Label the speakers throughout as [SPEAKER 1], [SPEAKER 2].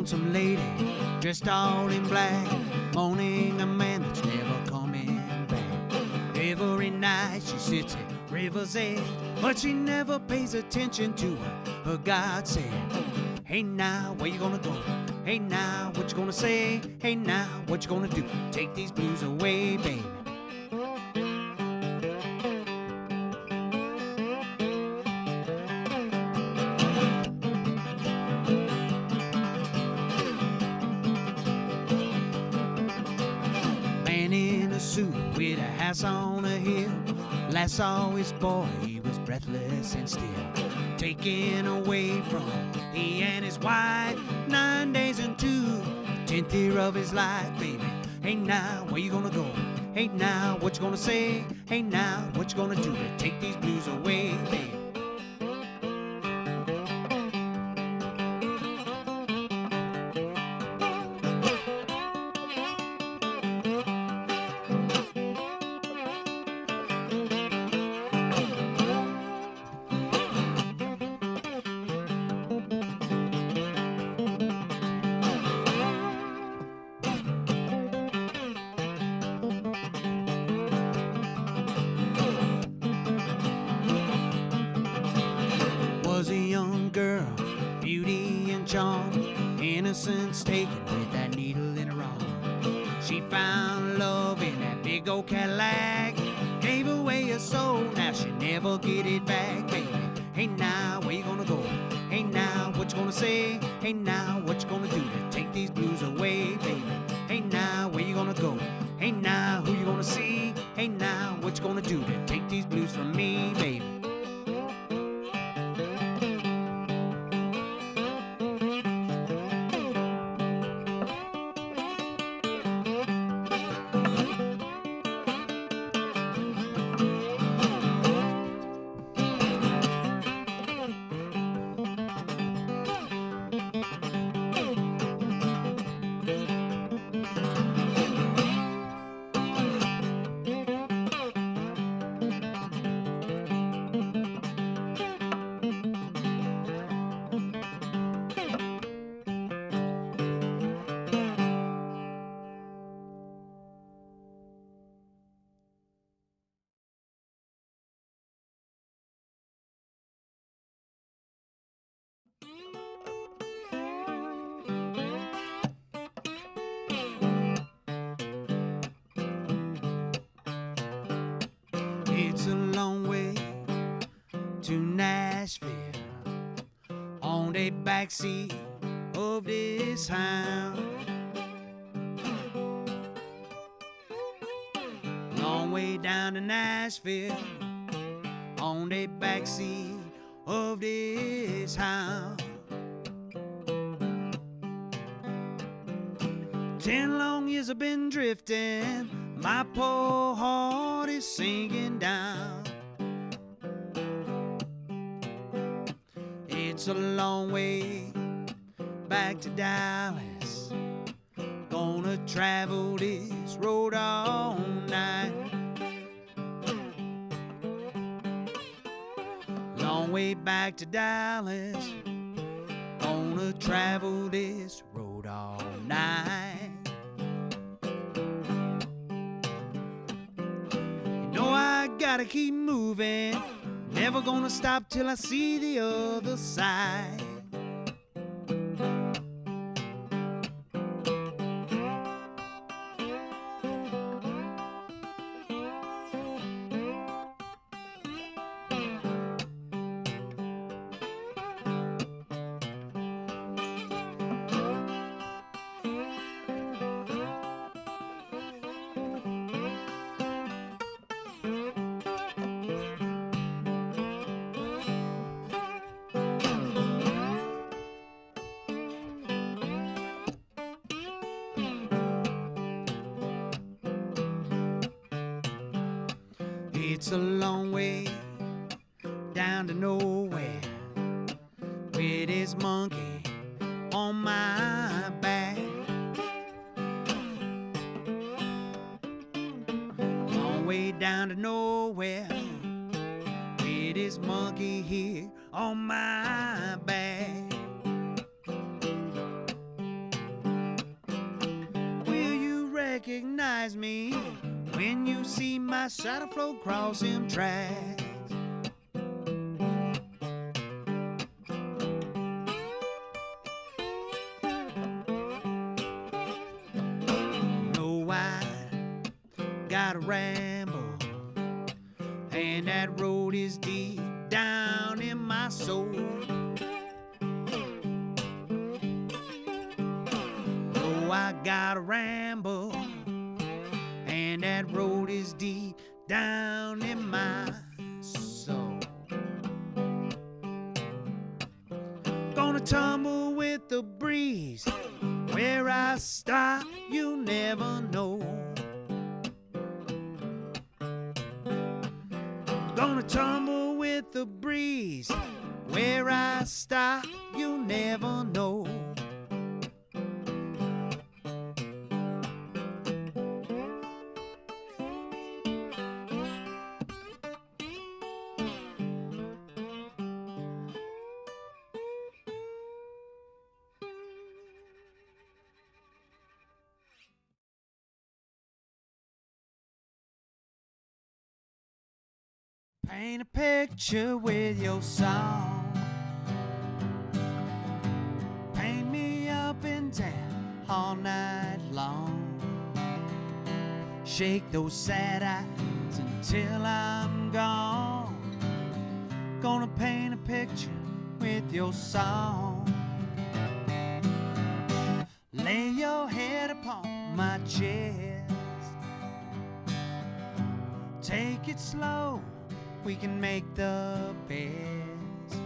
[SPEAKER 1] lonesome lady dressed all in black, mourning a man that's never coming back. Every night she sits at river's edge, but she never pays attention to her God said, hey now, where you gonna go? Hey now, what you gonna say? Hey now, what you gonna do? Take these blues away, baby. Man in a suit with a house on a hill, last saw his boy, he was breathless and still, taken away from he and his wife, 9 days and 2/10 year of his life, baby. Hey now, where you gonna go? Hey now, what you gonna say? Hey now, what you gonna do to take these blues away, baby? Was a young girl, beauty and charm, innocence taken with that needle in her arm. She found love in that big old Cadillac, gave away her soul, now she never get it back, baby. Hey now, where you gonna go? Hey now, what you gonna say? Hey now, what you gonna do to take these blues away, baby? Hey now, where you gonna go? Hey now, who you gonna see? Hey now, what you gonna do to take these blues from me, baby? It's a long way to Nashville on the backseat of this hound. Long way down to Nashville on the backseat of this hound. 10 long years I've been drifting, my poor heart is sinking down. It's a long way back to Dallas, gonna travel this road all night. Long way back to Dallas, gonna travel this road all night. I gotta keep moving, never gonna stop till I see the other side. It's a long way down to nowhere with his monkey on my back. Long way down to nowhere with his monkey here on my back. recognize me when you see my shadow float across them tracks. No, I gotta ramble, and that road is deep down in my soul. Oh, I gotta ramble, and that road is deep down in my soul. Gonna tumble with the breeze, where I stop you never know. Gonna tumble with the breeze, where I stop you never know. Paint a picture with your song. Paint me up and down all night long. Shake those sad eyes until I'm gone. Gonna paint a picture with your song. Lay your head upon my chest. Take it slow, we can make the best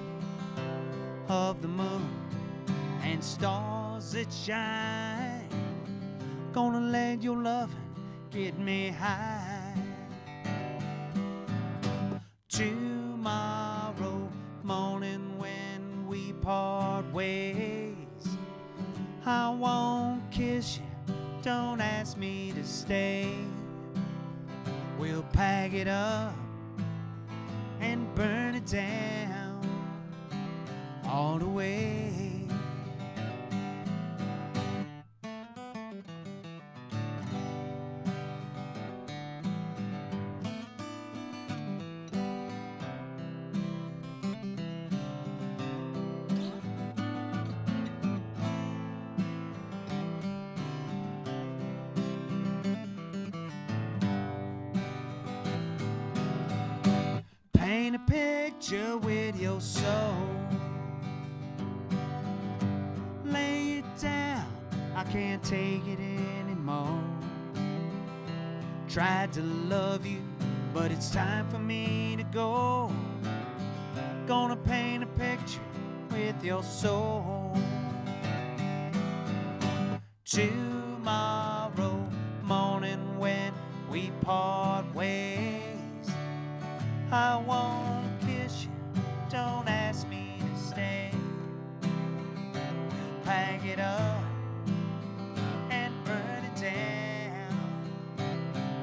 [SPEAKER 1] of the moon and stars that shine. Gonna let your loving get me high. Tomorrow morning when we part ways, I won't kiss you, don't ask me to stay. We'll pack it up and burn it down all the way. Paint a picture with your soul. Lay it down, I can't take it anymore. Tried to love you, but it's time for me to go. Gonna paint a picture with your soul. Tomorrow morning when we part ways, I won't kiss you, don't ask me to stay. Pack it up and burn it down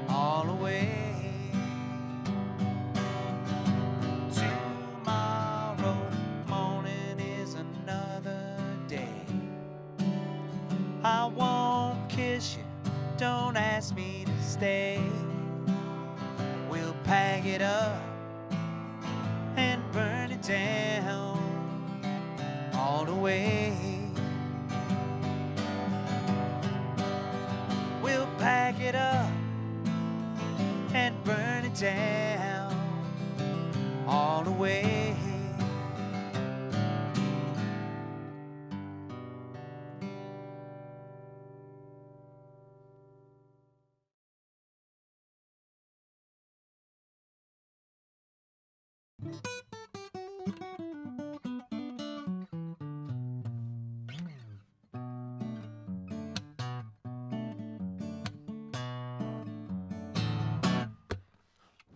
[SPEAKER 1] all the way. Tomorrow morning is another day. I won't kiss you, don't ask me to stay. We'll pack it up and burn it down all the way. We'll pack it up and burn it down all the way.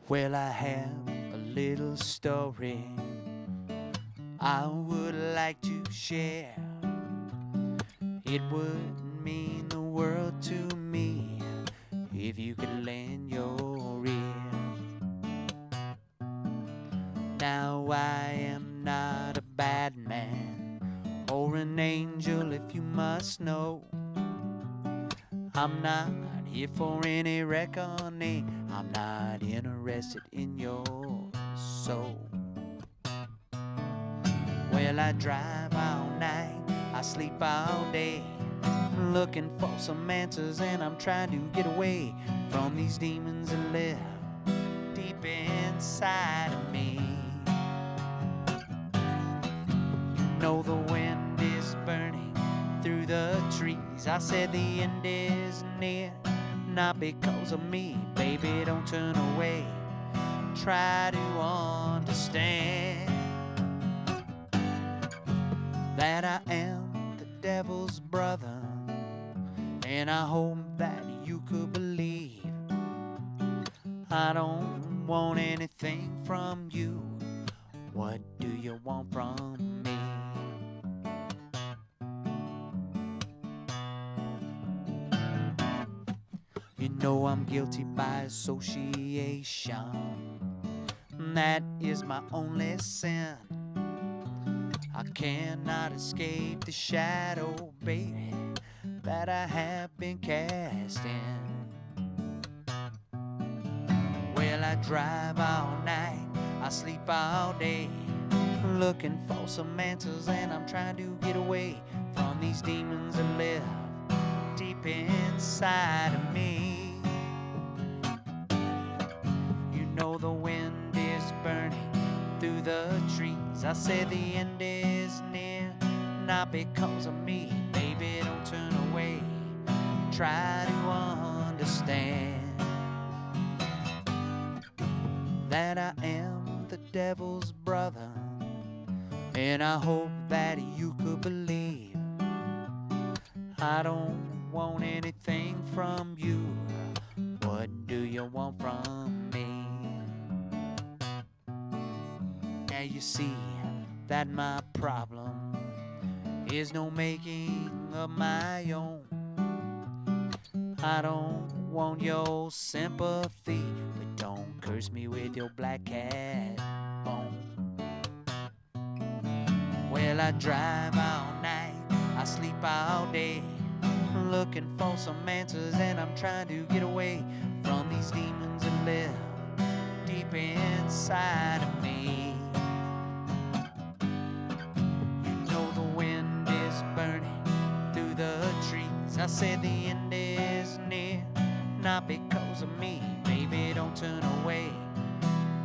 [SPEAKER 1] Well, I have a little story I would like to share. It would mean the world to me if you could lend your ear. Now I am not a bad man or an angel, if you must know. I'm not here for any reckoning. I'm not interested in your soul. Well, I drive all night, I sleep all day, looking for some answers, and I'm trying to get away from these demons that live deep inside of me. You know the wind is burning through the trees. I said the end is near, not because of me. Baby, don't turn away, try to understand that I am the devil's brother, and I hope that you could believe I don't want anything from you. What do you want from me? You know I'm guilty by association. That is my only sin. I cannot escape the shadow, baby, that I have been cast in. Well, I drive all night, I sleep all day, looking for some answers, and I'm trying to get away from these demons that live deep inside of me. You know the wind is burning through the trees. I said the end is near, not because of me. Baby, don't turn away, try to understand that I am the devil's brother, and I hope that you could believe I don't want anything from you. What do you want from me? Now you see that my problem is no making of my own. I don't want your sympathy, but don't curse me with your black cat bone. Well, I drive all night, I sleep all day, looking for some answers, and I'm trying to get away from these demons that live deep inside of me. You know the wind is burning through the trees. I said the end is near, not because of me. Baby, don't turn away,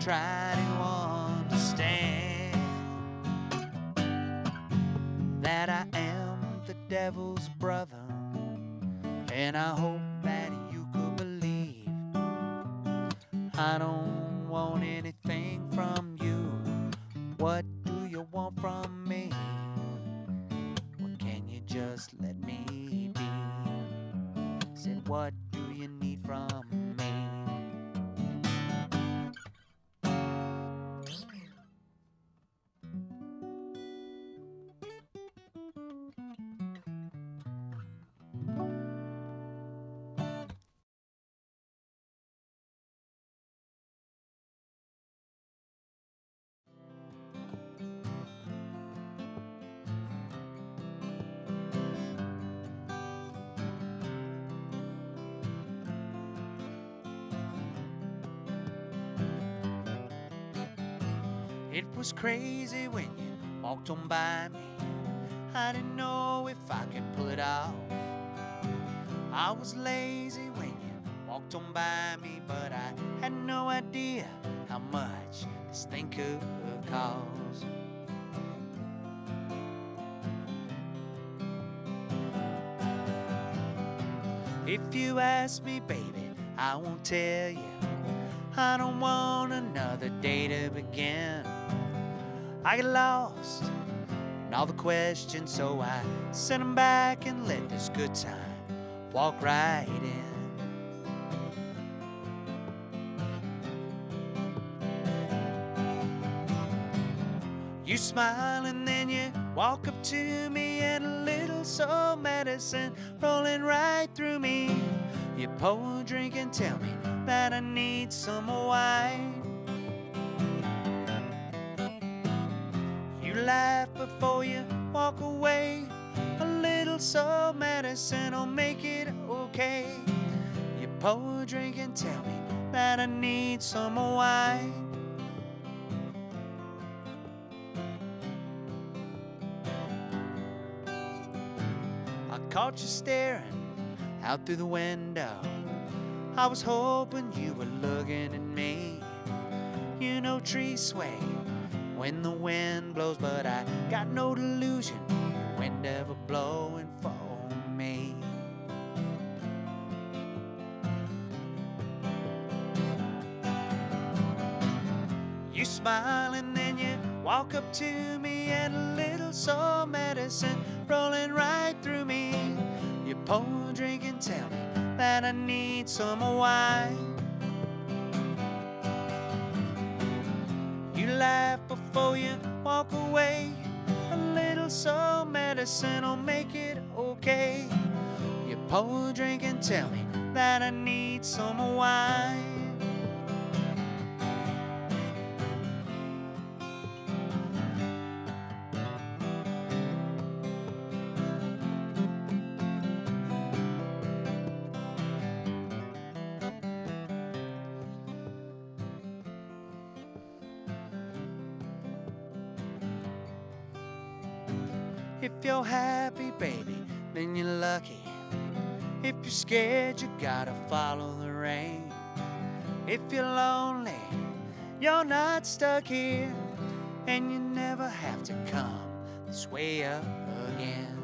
[SPEAKER 1] try to understand that I am the devil's brother, and I hope that you could believe I don't want anything from you. What do you want from me? Well, can you just let me be? Said, what do you need from me? It was crazy when you walked on by me. I didn't know if I could pull it off. I was lazy when you walked on by me, but I had no idea how much this thing could cost. If you ask me, baby, I won't tell you. I don't want another day to begin. I get lost in all the questions, so I send them back and let this good time walk right in. You smile and then you walk up to me, and a little soul medicine rolling right through me. You pour a drink and tell me that I need some wine. You laugh before you walk away. A little soul medicine will make it okay. You pour a drink and tell me that I need some more wine. I caught you staring out through the window. I was hoping you were looking at me. You know trees sway when the wind blows, but I got no delusion the wind ever blowing for me. You smile and then you walk up to me, and a little soul medicine rolling right through me. You pour a drink and tell me that I need some more wine. You laugh before you walk away. A little soul medicine will make it okay. You pour a drink and tell me that I need some more wine. If you're happy, baby, then you're lucky. If you're scared, you gotta follow the rain. If you're lonely, you're not stuck here, and you never have to come this way up again.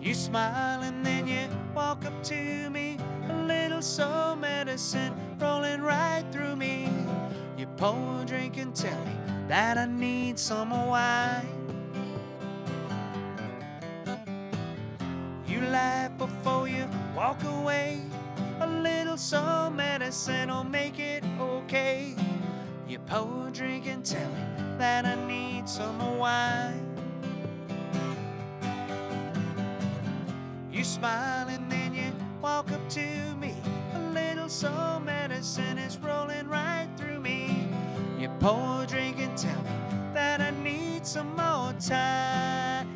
[SPEAKER 1] You smile and then you walk up to me, a little soul medicine rolling right through me. You pour a drink and tell me that I need some more wine. You laugh before you walk away. A little soul medicine will make it okay. You pour a drink and tell me that I need some more wine. You smile and then you walk up to me. A little soul medicine is rolling right through me. You pour a drink and tell me that I need some more time.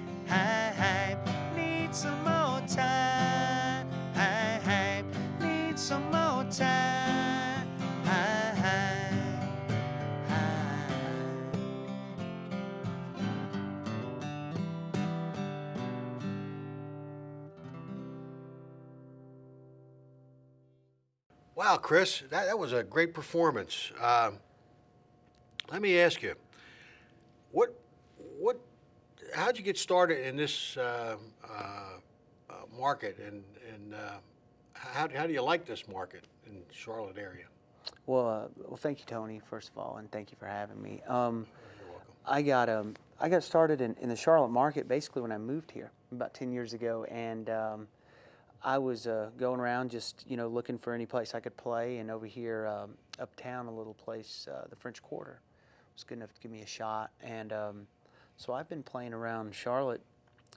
[SPEAKER 1] Need some more time. Need some more time.
[SPEAKER 2] Wow, Chris, that was a great performance. Let me ask you, how'd you get started in this market, and how do you like this market in the Charlotte area?
[SPEAKER 3] Well, thank you, Tony, first of all, and thank you for having me.
[SPEAKER 2] You're welcome.
[SPEAKER 3] I got started in the Charlotte market basically when I moved here about 10 years ago, and I was going around just looking for any place I could play, and over here uptown, a little place, the French Quarter, was good enough to give me a shot, and so I've been playing around Charlotte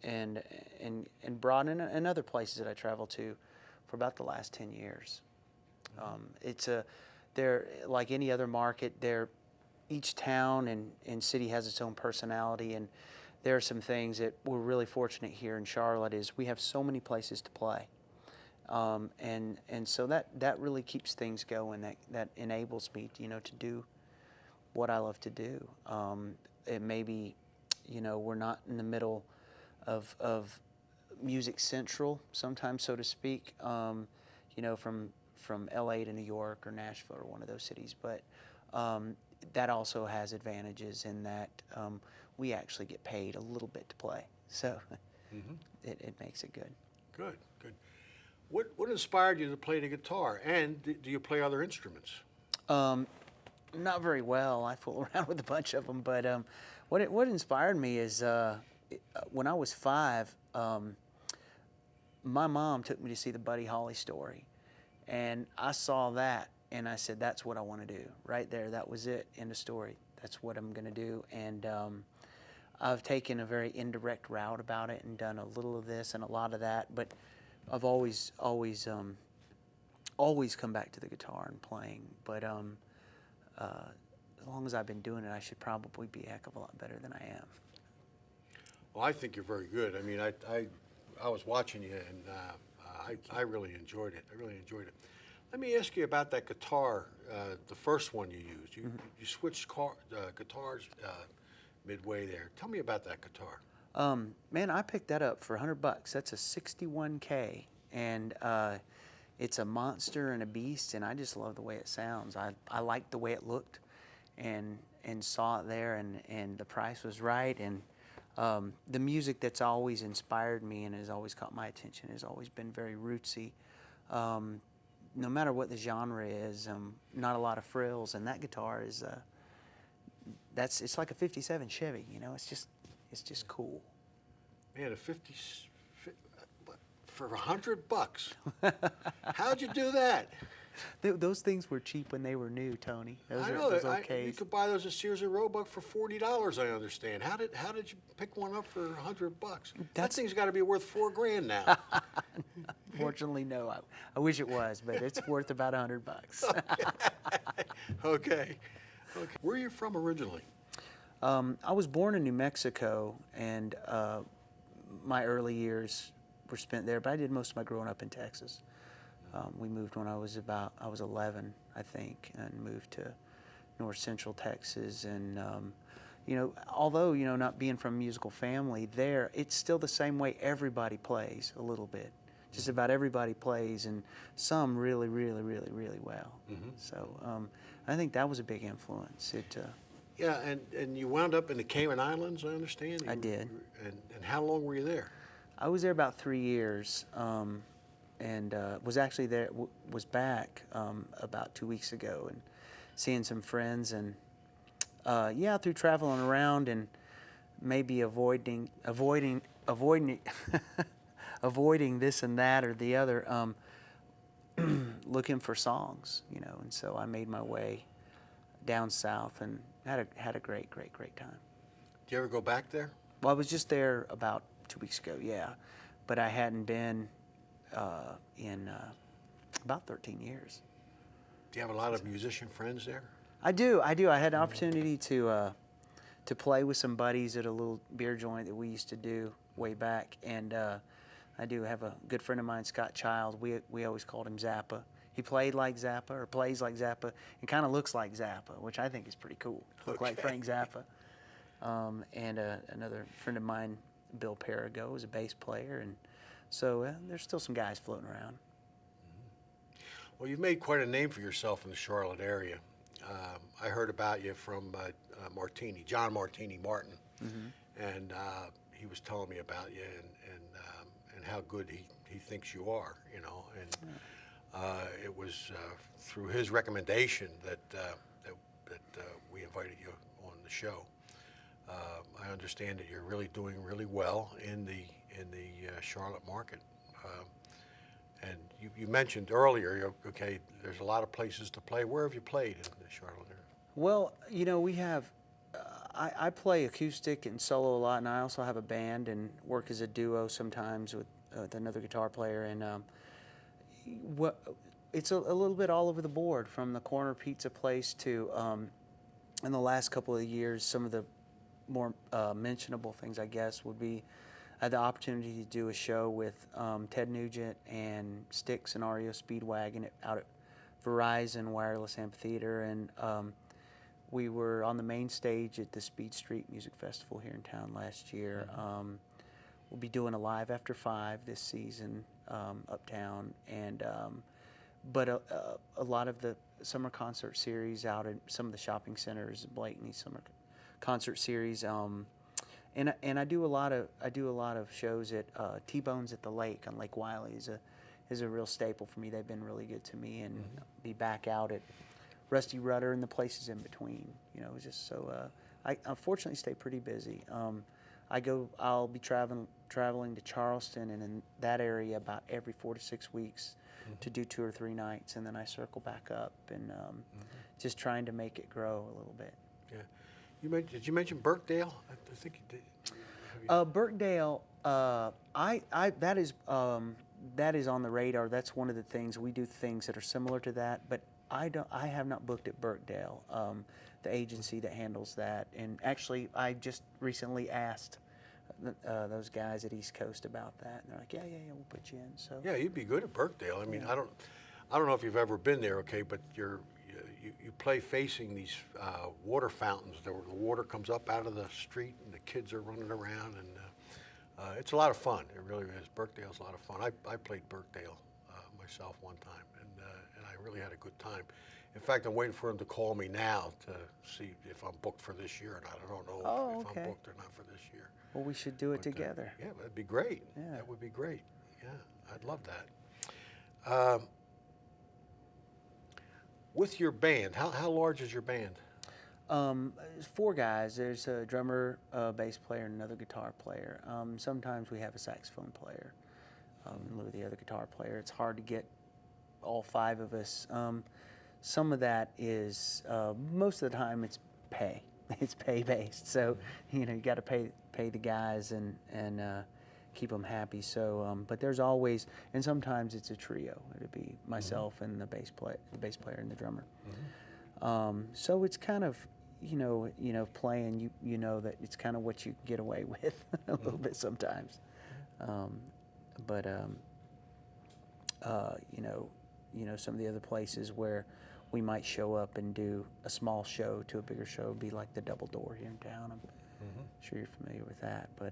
[SPEAKER 3] and Broad and other places that I travel to for about the last 10 years. They're like any other market. Each town and city has its own personality, and there are some things that we're really fortunate here in Charlotte is we have so many places to play, and so that really keeps things going. That enables me to do what I love to do. It may be, we're not in the middle of music central sometimes, so to speak. From LA to New York or Nashville or one of those cities, but that also has advantages in that we actually get paid a little bit to play, so it makes it good.
[SPEAKER 2] Good. What inspired you to play the guitar, and do you play other instruments?
[SPEAKER 3] Not very well. I fool around with a bunch of them, but what inspired me is when I was 5, my mom took me to see the Buddy Holly story, and I saw that, and I said, that's what I want to do. Right there, that was it, end of story. That's what I'm going to do, and I've taken a very indirect route about it and done a little of this and a lot of that, but I've always come back to the guitar and playing, but as long as I've been doing it, I should probably be a heck of a lot better than I am.
[SPEAKER 2] Well, I think you're very good. I mean, I was watching you, and I really enjoyed it. I really enjoyed it. Let me ask you about that guitar, the first one you used. You switched guitars midway there. Tell me about that guitar.
[SPEAKER 3] Man, I picked that up for $100. That's a 61K, and it's a monster and a beast, and I just love the way it sounds. I liked the way it looked, and saw it there, and the price was right, and the music that's always inspired me and has always caught my attention has always been very rootsy. No matter what the genre is, not a lot of frills, and that guitar is it's like a '57 Chevy. You know, it's just cool.
[SPEAKER 2] Man, for $100. How'd you do that?
[SPEAKER 3] Those things were cheap when they were new, Tony.
[SPEAKER 2] I know that. You could buy those at Sears and Roebuck for $40. I understand. How did you pick one up for $100? That thing's got to be worth $4,000 now.
[SPEAKER 3] Fortunately, no. I wish it was, but it's worth about $100.
[SPEAKER 2] Okay. Where are you from originally?
[SPEAKER 3] I was born in New Mexico, and my early years were spent there, but I did most of my growing up in Texas. We moved when I was 11, I think, and moved to north central Texas. And, although, not being from a musical family there, it's still the same way. Everybody plays a little bit. Just about everybody plays, and some really, really, really, really well. Mm-hmm. So I think that was a big influence.
[SPEAKER 2] Yeah, and you wound up in the Cayman Islands, I understand?
[SPEAKER 3] I did.
[SPEAKER 2] And how long were you there?
[SPEAKER 3] I was there about 3 years. And was actually there, was back about 2 weeks ago, and seeing some friends, and through traveling around and maybe avoiding avoiding this and that or the other, looking for songs, and so I made my way down south and had a great time.
[SPEAKER 2] Do you ever go back there?
[SPEAKER 3] Well, I was just there about 2 weeks ago, yeah, but I hadn't been in about 13 years.
[SPEAKER 2] Do you have a lot of musician friends there?
[SPEAKER 3] I do. I had an opportunity to play with some buddies at a little beer joint that we used to do way back, and I do have a good friend of mine, Scott Child. We always called him Zappa. He played like Zappa, or plays like Zappa, and kind of looks like Zappa, which I think is pretty cool. Look like Frank Zappa. And another friend of mine, Bill Perigo, is a bass player, and so there's still some guys floating around.
[SPEAKER 2] Well, you've made quite a name for yourself in the Charlotte area. I heard about you from John Martini Martin, mm-hmm. and he was telling me about you and how good he thinks you are, and it was through his recommendation that we invited you on the show. I understand that you're really doing really well in the Charlotte market, and you mentioned earlier. Okay, there's a lot of places to play. Where have you played in the Charlotte area?
[SPEAKER 3] Well, we have. I play acoustic and solo a lot, and I also have a band and work as a duo sometimes with another guitar player. And it's a little bit all over the board, from the corner pizza place to, in the last couple of years, some of the more mentionable things, I guess, would be I had the opportunity to do a show with Ted Nugent and Styx and REO Speedwagon out at Verizon Wireless Amphitheater, and we were on the main stage at the Speed Street Music Festival here in town last year. We'll be doing a Live After 5 this season uptown, and but a lot of the summer concert series out at some of the shopping centers, Blakeney summer concert series, and I do a lot of shows at T-Bones at the Lake on Lake Wiley is a real staple for me. They've been really good to me, and be back out at Rusty Rudder and the places in between. It's just so. I unfortunately stay pretty busy. I'll be traveling to Charleston and in that area about every 4 to 6 weeks to do 2 or 3 nights, and then I circle back up and just trying to make it grow a little bit.
[SPEAKER 2] Yeah, did you mention Birkdale? I think you did.
[SPEAKER 3] Birkdale, that is on the radar. That's one of the things we do, things that are similar to that, but I have not booked at Birkdale, the agency that handles that. And actually, I just recently asked those guys at East Coast about that, and they're like, yeah, we'll put you in. So
[SPEAKER 2] Yeah, you'd be good at Birkdale. I mean, I don't know if you've ever been there, okay, but you play facing these water fountains. The water comes up out of the street, and the kids are running around, and it's a lot of fun. It really is. Birkdale's a lot of fun. I played Birkdale myself one time, and I really had a good time. In fact, I'm waiting for him to call me now to see if I'm booked for this year or not. I don't know if I'm booked or not for this year.
[SPEAKER 3] Well, we should do it together.
[SPEAKER 2] Yeah, that'd be great.
[SPEAKER 3] Yeah.
[SPEAKER 2] That would be great. Yeah, I'd love that. With your band, how large is your band?
[SPEAKER 3] 4 guys. There's a drummer, a bass player, and another guitar player. Sometimes we have a saxophone player in lieu of the other guitar player. It's hard to get all 5 of us. Some of that is, most of the time it's pay. It's pay-based. So, you got to pay the guys and keep them happy. So, but there's always, and sometimes it's a trio. It'd be myself and the bass player and the drummer. So it's kind of, playing. You know that it's kind of what you get away with a little bit sometimes. But some of the other places where we might show up and do a small show to a bigger show would be like the Double Door here in town. I'm sure you're familiar with that. But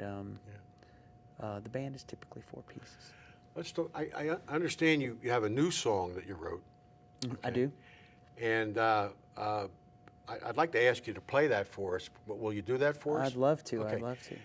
[SPEAKER 3] the band is typically 4 pieces.
[SPEAKER 2] Let's talk. I understand you have a new song that you wrote.
[SPEAKER 3] Okay. I do.
[SPEAKER 2] And I'd like to ask you to play that for us. But will you do that for us?
[SPEAKER 3] I'd love to.
[SPEAKER 2] Okay.
[SPEAKER 3] I'd love to.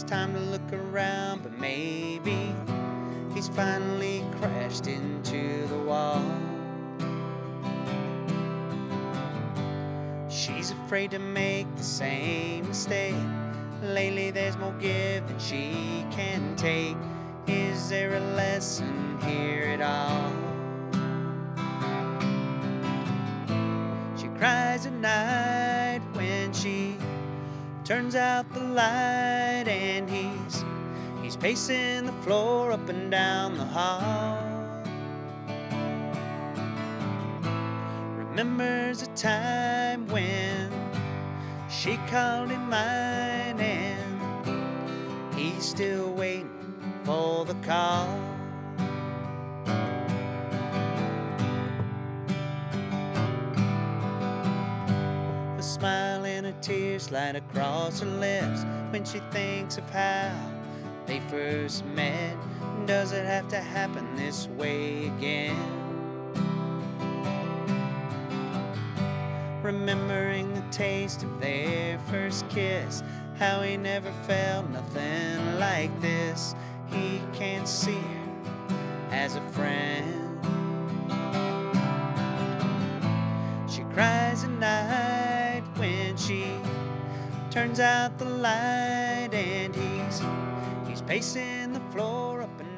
[SPEAKER 1] Time to look around, but maybe he's finally crashed into the wall. She's afraid to make the same mistake. Lately there's more give than she can take. Is there a lesson here at all? She cries at night when she turns out the light, and he's pacing the floor up and down the hall. Remembers a time when she called him mine, and he's still waiting for the call. A smile and a tear slide across her lips when she thinks of how they first met. Does it have to happen this way again? Remembering the taste of their first kiss, how he never felt nothing like this. He can't see her as a friend. She cries at night when she turns out the light, and he's pacing the floor up and